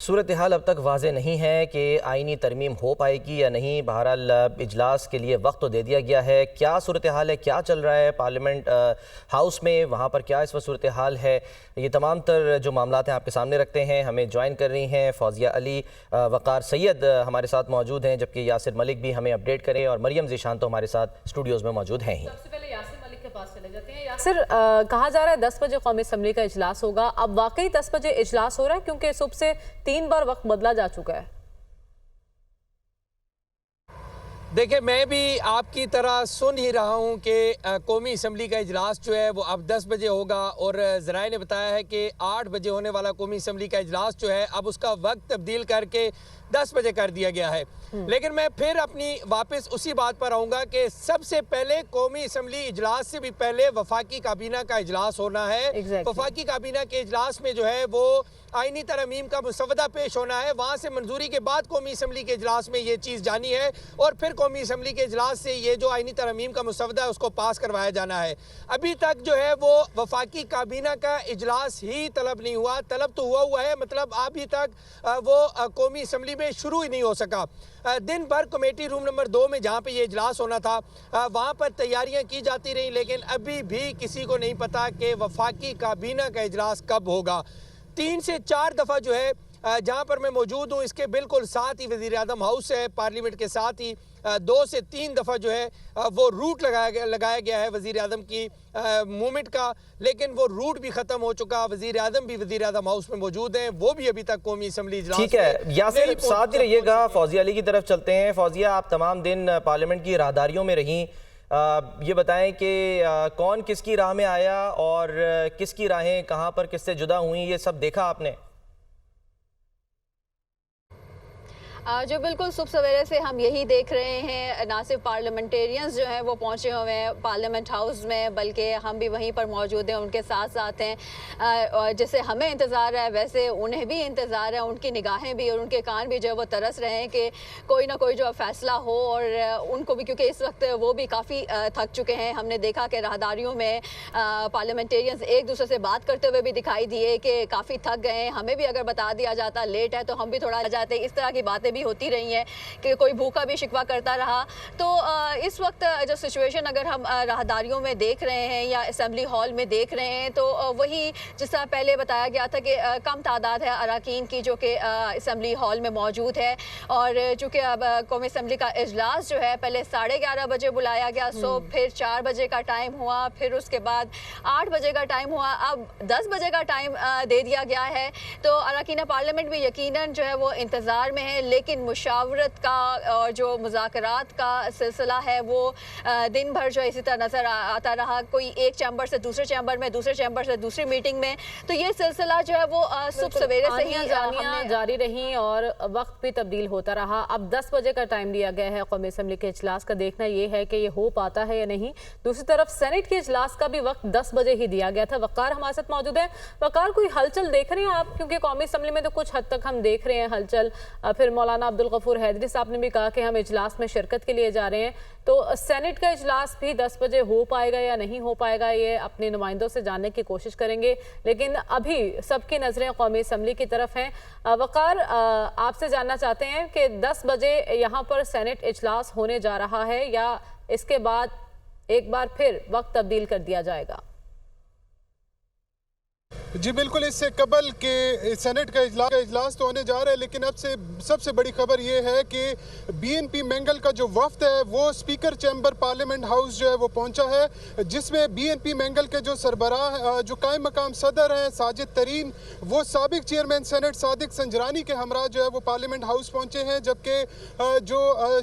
सूरत हाल अब तक वाज़े नहीं है कि आइनी तरमीम हो पाएगी या नहीं। बहरहाल इजलास के लिए वक्त तो दे दिया गया है। क्या सूरत हाल है, क्या चल रहा है पार्लियामेंट हाउस में, वहाँ पर क्या इस वक्त सूरत हाल है, ये तमाम तर जो मामला हैं आपके सामने रखते हैं। हमें ज्वाइन कर रही हैं फौजिया अली, वक़ार सैयद हमारे साथ मौजूद हैं, जबकि यासिर मलिक भी हमें अपडेट करें और मरियम ज़ीशान तो हमारे साथ स्टूडियोज़ में मौजूद हैं ही। सबसे पहले यासिर मलिक के पास चले जाते हैं। यासिर, कहा जा रहा है 10 बजे कौमी असम्बली का इजलास होगा। अब वाकई 10 बजे इजलास हो रहा है, क्योंकि सुबह से 3 बार वक्त बदला जा चुका है। देखिए, मैं भी आपकी तरह सुन ही रहा हूं कि कौमी असम्बली का इजलास जो है वो अब 10 बजे होगा और ज़राए ने बताया है कि 8 बजे होने वाला कौमी असम्बली का इजलास जो है अब उसका वक्त तब्दील करके 10 बजे कर दिया गया है। लेकिन मैं फिर अपनी वापस उसी बात पर आऊँगा कि सबसे पहले कौमी असम्बली इजलास से भी पहले वफाकी काबीना का इजलास होना है। वफाकी काबीना के इजलास में जो है वो आइनी तरमीम का मुसवदा पेश होना है। वहाँ से मंजूरी के बाद कौमी असम्बली के इजलास में ये चीज़ जानी है और फिर कौमी असम्बली के इजलास से ये जो आइनी तरमीम का मुसवदा है उसको पास करवाया जाना है। अभी तक जो है वो वफाकी काबीना का इजलास ही तलब नहीं हुआ। तलब तो हुआ है, मतलब अभी तक वो कौमी असम्बली में शुरू ही नहीं हो सका। दिन भर कमेटी रूम नंबर 2 में जहाँ पे ये इजलास होना था वहाँ पर तैयारियाँ की जाती रहीं, लेकिन अभी भी किसी को नहीं पता कि वफाकी काबीना का इजलास कब होगा। 3 से 4 दफ़ा जो है जहाँ पर मैं मौजूद हूँ इसके बिल्कुल साथ ही वज़ीर आज़म हाउस है, पार्लियामेंट के साथ ही 2 से 3 दफ़ा जो है वो रूट लगाया गया है वज़ीर आज़म की मूवमेंट का, लेकिन वो रूट भी ख़त्म हो चुका। वज़ीर आज़म भी वज़ीर आज़म हाउस में मौजूद हैं, वो भी अभी तक कौमी असम्बली इजलास ठीक है। यासिर साथ ही रहिएगा, फौजिया अली की तरफ चलते हैं। फौजिया, आप तमाम दिन पार्लियामेंट की राहदारियों में रहीं, ये बताएं कि कौन किसकी राह में आया और किसकी राहें कहाँ पर किससे जुदा हुई, ये सब देखा आपने? जो बिल्कुल सुबह सवेरे से हम यही देख रहे हैं, ना सिर्फ पार्लियामेंटेरियंस जो हैं वो पहुंचे हुए हैं पार्लियामेंट हाउस में, बल्कि हम भी वहीं पर मौजूद हैं, उनके साथ साथ हैं। जैसे हमें इंतज़ार है वैसे उन्हें भी इंतज़ार है, उनकी निगाहें भी और उनके कान भी जो है वो तरस रहे हैं कि कोई ना कोई जो फ़ैसला हो। और उनको भी, क्योंकि इस वक्त वो भी काफ़ी थक चुके हैं। हमने देखा कि राहदारियों में पार्लियामेंटेरियंस एक दूसरे से बात करते हुए भी दिखाई दिए कि काफ़ी थक गए हैं। हमें भी अगर बता दिया जाता लेट है तो हम भी थोड़ा जाते। इस तरह की बातें भी होती रही हैं कि कोई भूखा भी शिकवा करता रहा। तो इस वक्त जो सिचुएशन अगर हम राहदारियों में देख रहे हैं या असेंबली हॉल में देख रहे हैं तो वही जिस तरह पहले बताया गया था कि कम तादाद है अरकान की जो कि असेंबली हॉल में मौजूद है। और चूँकि अब कौमी असेंबली का इजलास जो है पहले 11:30 बजे बुलाया गया, सो फिर 4 बजे का टाइम हुआ, फिर उसके बाद 8 बजे का टाइम हुआ, अब 10 बजे का टाइम दे दिया गया है। तो अरकान पार्लियामेंट भी यकीनन जो है वो इंतज़ार में है, लेकिन मुशावरत का और जो मुज़ाकरात का सिलसिला है वो दिन भर जो इसी तरह नज़र आता रहा। कोई एक चैम्बर से दूसरे चैम्बर में, दूसरे चैम्बर से दूसरी मीटिंग में। तो ये सिलसिला जो है वो सुबह सवेरे से ही जारी रही और वक्त भी तब्दील होता रहा। अब 10 बजे का टाइम दिया गया है कौमी असम्बली के इजलास का। देखना ये है कि ये हो पाता है या नहीं। दूसरी तरफ सेनेट के इजलास का भी वक्त 10 बजे ही दिया गया था। वक़ार हमारे साथ मौजूद है। वक़ार, कोई हलचल देख रहे हैं आप? क्योंकि कौमी असम्बली में तो कुछ हद तक हम देख रहे हैं हलचल। फिर मौलाना अब्दुल गफूर हैदरी साहब ने भी कहा कि हम इजलास में शिरकत के लिए जा रहे हैं। तो सेनेट का इजलास भी 10 बजे हो पाएगा या नहीं हो पाएगा, ये अपने नुमाइंदों से जानने की कोशिश करेंगे। लेकिन अभी सबकी नज़रें कौमी असम्बली की तरफ हैं। वक़ार, आपसे जानना चाहते हैं कि 10 बजे यहाँ पर सेनेट इजलास होने जा रहा है या इसके बाद एक बार फिर वक्त तब्दील कर दिया जाएगा? जी बिल्कुल, इससे कबल के सेनेट का इजलास तो होने जा रहा है, लेकिन अब से सबसे बड़ी खबर ये है कि बीएनपी मैंगल का जो वफ्द है वो स्पीकर चैम्बर पार्लियामेंट हाउस जो है वो पहुंचा है, जिसमें बीएनपी मैंगल के जो सरबराह जो कायम मकाम सदर हैं साजिद तरीन, वो साबिक चेयरमैन सेनेट सादिक संजरानी के हमरा जो है वो पार्लियामेंट हाउस पहुंचे हैं। जबकि जो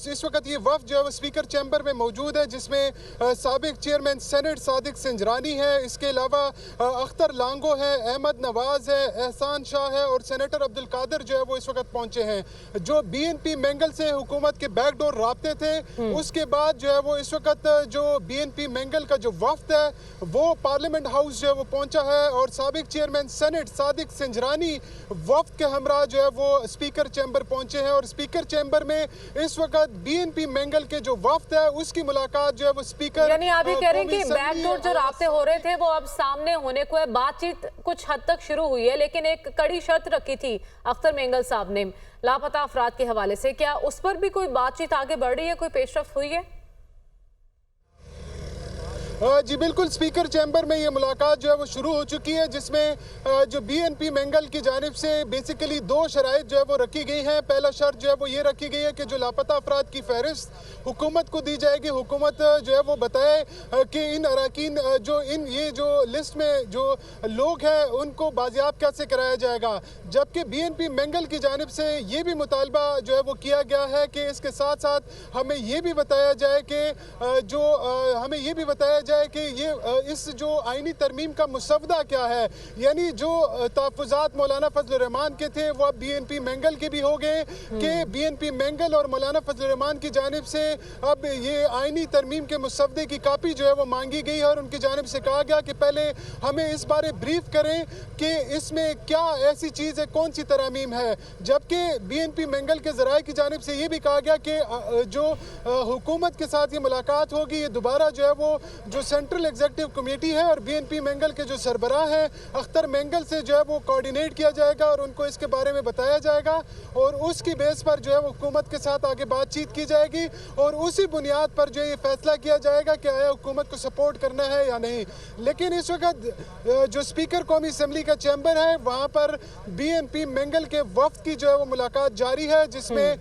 इस वक्त ये वफ्द जो है वो स्पीकर चैम्बर में मौजूद है, जिसमें साबिक चेयरमैन सेनेट सादिक संजरानी है, इसके अलावा अख्तर लांगो है, अहमद नवाज है, एहसान शाह है और सेनेटर अब्दुल कादिर जो है वो इस वक्त पहुंचे हैं। जो बीएनपी मैंगल से हुकूमत के बैकडोर राब्ते थे, उसके बाद जो है वो इस वक्त जो बीएनपी मैंगल का जो वफ्द है वो पार्लियामेंट हाउस जो है वो पहुंचा है और साबिक चेयरमैन सेनेट सादिक संजरानी वफ्द के हमरा जो है वो स्पीकर चैम्बर पहुंचे हैं। और स्पीकर चैम्बर में इस वक्त बीएनपी मैंगल के जो वफ्द है उसकी मुलाकात जो है वो स्पीकर, यानी आप ये कह रहे हैं कि बैकडोर जो राब्ते हो रहे थे वो अब सामने होने को है, बातचीत कुछ हद तक शुरू हुई है, लेकिन एक कड़ी शर्त रखी थी अख्तर मेंगल साहब ने लापता अफराद के हवाले से। क्या उस पर भी कोई बातचीत आगे बढ़ रही है, कोई पेशरफ्त हुई है? जी बिल्कुल, स्पीकर चैम्बर में ये मुलाकात जो है वो शुरू हो चुकी है, जिसमें जो बीएनपी मेंगल की जानिब से बेसिकली दो शराइत जो है वो रखी गई हैं। पहला शर्त जो है वो ये रखी गई है कि जो लापता अफराद की फहरिस्त हुकूमत को दी जाएगी, हुकूमत जो है वो बताए कि इन अराकीन ये जो लिस्ट में जो लोग हैं उनको बाजियाब कैसे कराया जाएगा। जबकि बीएनपी मेंगल की जानिब से ये भी मुतालबा जो है वो किया गया है कि इसके साथ साथ हमें ये भी बताया जाए कि ये इस जो आईनी तरमीम का मुसवदा क्या है, यानी जो तहफ़्फ़ुज़ात मौलाना फजल रहमान के थे वो अब बीएनपी मेंगल के भी हो गए कि बीएनपी मेंगल और मौलाना फजल रहमान की जानिब से अब ये आईनी तरमीम के मुसवदे की कापी जो है वो मांगी गई है और उनकी जानिब से कहा गया कि पहले हमें इस बारे ब्रीफ करें कि इसमें क्या ऐसी चीज़ है, कौन सी तरमीम है। जबकि बीएनपी मेंगल के ज़राए की जानिब से ये भी कहा गया कि जो हुकूमत के साथ ये मुलाकात होगी, ये दोबारा जो है वो जो सेंट्रल एग्जीक्यूटिव कमेटी है और बीएनपी मेंगल के जो सरबराह हैं अख्तर मेंगल से जो है वो कोऑर्डिनेट किया जाएगा और उनको इसके बारे में बताया जाएगा और उसकी बेस पर जो है वो हुकूमत के साथ आगे बातचीत की जाएगी और उसी बुनियाद पर जो ये फैसला किया जाएगा कि आया हुकूमत को सपोर्ट करना है या नहीं। लेकिन इस वक्त जो स्पीकर कौमी असम्बली का चैम्बर है वहाँ पर बीएनपी मेंगल के वफ्द की जो है वो मुलाकात जारी है, जिसमें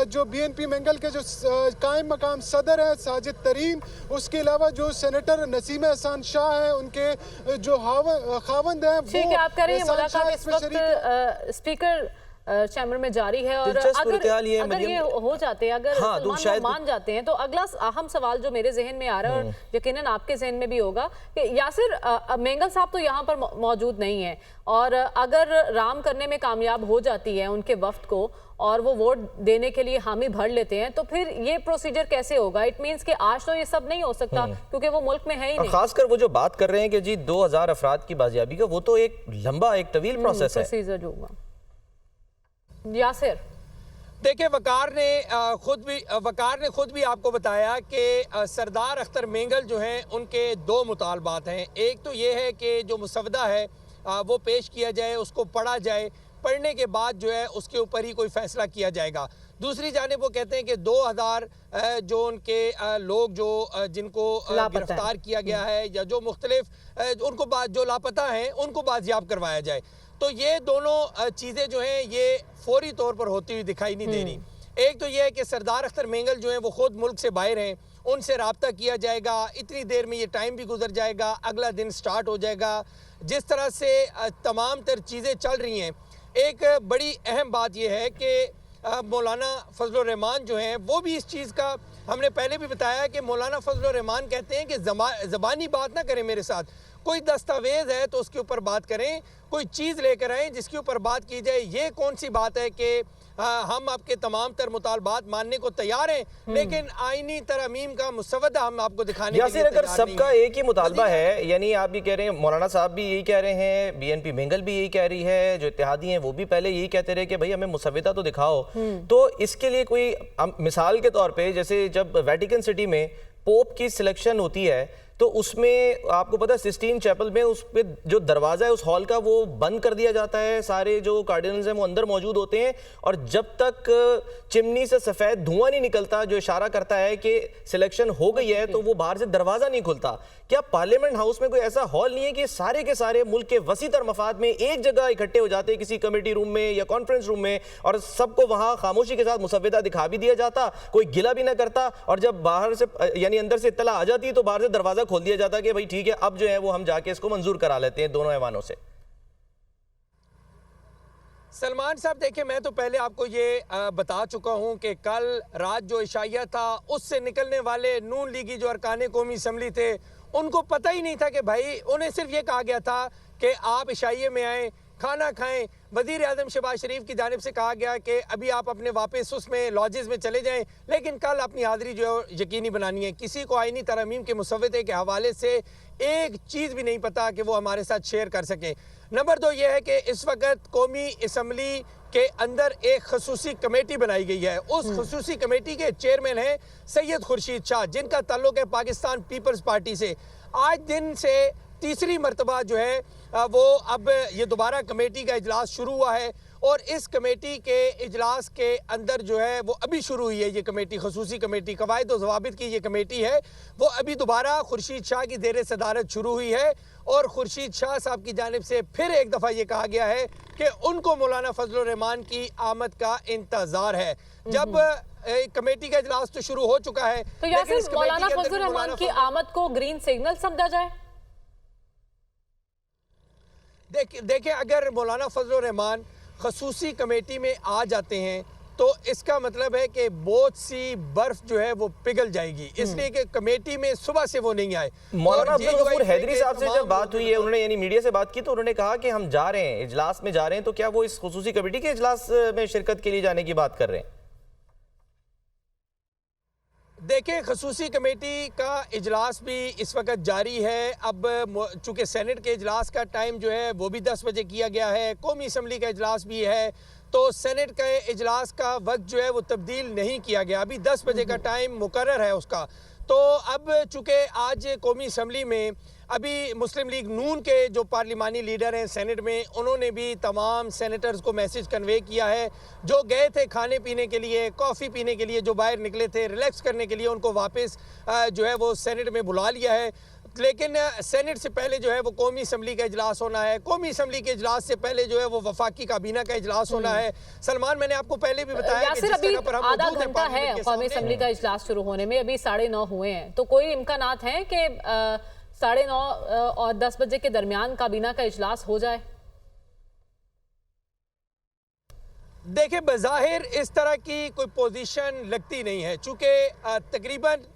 जो बीएनपी मेंगल के जो कायम मकाम सदर है साजिद तरीन, उसके अलावा जो सेनेटर नसीम एहसान शाह है, उनके जो खावंद हैं। ठीक है, आप कह रहे हैं मुलाकात इस वक्त स्पीकर चैम्बर में जारी है और अगर ये हो जाते हैं, अगर सलमान मान जाते हैं, तो अगला अहम सवाल जो मेरे जहन में आ रहा है और यकीनन आपके जहन में भी होगा कि यासिर मेंगल साहब तो यहाँ पर मौजूद नहीं है और अगर राम करने में कामयाब हो जाती है उनके वफ्द को और वो वोट देने के लिए हामी भर लेते हैं, तो फिर ये प्रोसीजर कैसे होगा? इट मीन्स कि आज तो ये सब नहीं हो सकता क्योंकि वो मुल्क में है ही नहीं। खासकर वो जो बात कर रहे हैं कि जी 2000 अफराद की बाजियाबी का, वो तो एक लंबा एक तवील प्रोसेस है। प्रोसीजर जो होगा। यासिर देखिए, वकार ने खुद भी आपको बताया कि सरदार अख्तर मेंगल जो हैं उनके दो मुतालबात हैं। एक तो ये है कि जो मुसवदा है वो पेश किया जाए, उसको पढ़ा जाए, पढ़ने के बाद जो है उसके ऊपर ही कोई फैसला किया जाएगा। दूसरी जानिब वो कहते हैं कि 2000 जो उनके लोग जिनको गिरफ्तार किया गया है या जो मुख्तलिफ उनको जो लापता हैं उनको बाजियाब करवाया जाए। तो ये दोनों चीज़ें जो हैं ये फौरी तौर पर होती हुई दिखाई नहीं दे रही। एक तो ये है कि सरदार अख्तर मेंगल जो हैं वो खुद मुल्क से बाहर हैं, उनसे रब्ता किया जाएगा, इतनी देर में ये टाइम भी गुजर जाएगा, अगला दिन स्टार्ट हो जाएगा। जिस तरह से तमाम तर चीज़ें चल रही हैं, एक बड़ी अहम बात यह है कि मौलाना फजल रहमान जो हैं वो भी इस चीज़ का, हमने पहले भी बताया कि मौलाना फजल रहमान कहते हैं कि ज़बानी बात ना करें मेरे साथ, कोई दस्तावेज़ है तो उसके ऊपर बात करें, कोई चीज़ लेकर आएँ जिसके ऊपर बात की जाए। ये कौन सी बात है कि हम आपके तमाम तर मुतालबात मानने को तैयार हैं, लेकिन आईनी तरमीम का मुसवदा हम आपको दिखाने के लिए अगर सबका एक ही मुतालबा है, यानी आप भी कह रहे हैं, मौलाना साहब भी यही कह रहे हैं, बीएनपी मेंगल भी यही कह रही है, जो इत्तेहादी हैं वो भी पहले यही कहते रहे कि भाई हमें मुसवदा तो दिखाओ, तो इसके लिए कोई मिसाल के तौर पर जैसे जब वेटिकन सिटी में पोप की सिलेक्शन होती है तो उसमें आपको पता है सिस्टीन चैपल में उस पे जो दरवाज़ा है उस हॉल का वो बंद कर दिया जाता है, सारे जो कार्डिनल्स हैं वो अंदर मौजूद होते हैं और जब तक चिमनी से सफ़ेद धुआं नहीं निकलता जो इशारा करता है कि सिलेक्शन हो गई है तो वो बाहर से दरवाज़ा नहीं खुलता। क्या पार्लियामेंट हाउस में कोई ऐसा हॉल नहीं है कि सारे के सारे मुल्क के वसीतर मफाद में एक जगह इकट्ठे हो जाते हैं किसी कमेटी रूम में या कॉन्फ्रेंस रूम में और सबको वहाँ खामोशी के साथ मुसवदा दिखा भी दिया जाता, कोई गिला भी ना करता और जब बाहर से यानी अंदर से इत्तला आ जाती तो बाहर से दरवाज़ा खोल दिया जाता कि भाई ठीक है अब जो है वो हम जाके इसको मंजूर करा लेते हैं दोनों ऐवानों से। सलमान साहब देखिए, मैं तो पहले आपको ये बता चुका हूं कि कल रात जो इशाइया था उससे निकलने वाले नून लीगी जो अरकान कौमी असम्बली थे उनको पता ही नहीं था कि भाई, उन्हें सिर्फ ये कहा गया था कि आप इशाइये में आएँ, खाना खाएं। वज़ीर आज़म शहबाज शरीफ की जानिब से कहा गया कि अभी आप अपने वापस उसमें लॉजेस में चले जाएं, लेकिन कल अपनी हाज़िरी जो है यकीनी बनानी है। किसी को आईनी तरमीम के मुसवदे के हवाले से एक चीज़ भी नहीं पता कि वो हमारे साथ शेयर कर सकें। नंबर 2 ये है कि इस वक्त कौमी असम्बली के अंदर एक खसूसी कमेटी बनाई गई है। उस खसूसी कमेटी के चेयरमैन हैं सैयद खुर्शीद शाह, जिनका ताल्लुक है पाकिस्तान पीपल्स पार्टी से। आज दिन से तीसरी मरतबा जो है वो अब ये दोबारा कमेटी का इजलास शुरू हुआ है और इस कमेटी के इजलास के अंदर जो है वो अभी शुरू हुई है। ये कमेटी खसूसी कमेटी कवायद और ज़वाबित की ये कमेटी है, वो अभी दोबारा खुर्शीद शाह की ज़ेर सदारत शुरू हुई है और खुर्शीद शाह साहब की जानिब से फिर एक दफ़ा ये कहा गया है कि उनको मौलाना फजलुर रहमान की आमद का इंतज़ार है। जब कमेटी का इजलास तो शुरू हो चुका है, तो यासिर मौलाना फजलुर रहमान की आमद को ग्रीन सिग्नल समझा जाए? देखिए अगर मौलाना फजलुर रहमान खसूसी कमेटी में आ जाते हैं तो इसका मतलब है कि बहुत सी बर्फ जो है वो पिघल जाएगी, इसलिए कि कमेटी में सुबह से वो नहीं आए। मौलाना अब्दुल गफूर हैदरी साहब से जब बात हुई है, उन्होंने यानी मीडिया से बात की तो उन्होंने कहा कि हम जा रहे हैं, इजलास में जा रहे हैं, तो क्या वो इस खसूसी कमेटी के इजलास में शिरकत के लिए जाने की बात कर रहे हैं? देखिए खसूसी कमेटी का इजलास भी इस वक्त जारी है। अब चूँकि सेनेट के इजलास का टाइम जो है वो भी 10 बजे किया गया है, कौमी असम्बली का इजलास भी है, तो सेनेट के इजलास का वक्त जो है वो तब्दील नहीं किया गया, अभी 10 बजे का टाइम मुकर्रर है उसका। तो अब चूँकि आज कौमी असम्बली में अभी मुस्लिम लीग नून के जो पार्लिमानी लीडर हैं सेनेट में, उन्होंने भी तमाम सेनेटर्स को मैसेज कन्वे किया है, जो गए थे खाने पीने के लिए, कॉफ़ी पीने के लिए, जो बाहर निकले थे रिलैक्स करने के लिए, उनको वापस जो है वो सेनेट में बुला लिया है। लेकिन सेनेट से पहले जो है वो कौमी असम्बली का इजलास होना है, कौमी असम्बली के इजलास से पहले जो है वो वफाकी काबीना का इजलास होना है। सलमान, मैंने आपको पहले भी बताया कि जिस जगह पर हम आधा मौजूद हैं घंटा है कौमी असम्बली का इजलास शुरू होने में, अभी 9:30 हुए हैं, तो कोई इम्कानात हैं कि 9:30 और 10 बजे के दरमियान काबीना का इजलास हो जाए? देखिए बज़ाहिर इस तरह की कोई पोजीशन लगती नहीं है, चूँकि तकरीबन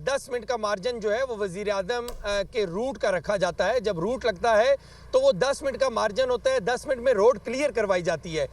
10 मिनट का मार्जिन जो है वो वज़ीर आज़म के रूट का रखा जाता है। जब रूट लगता है तो वो 10 मिनट का मार्जिन होता है, 10 मिनट में रोड क्लियर करवाई जाती है।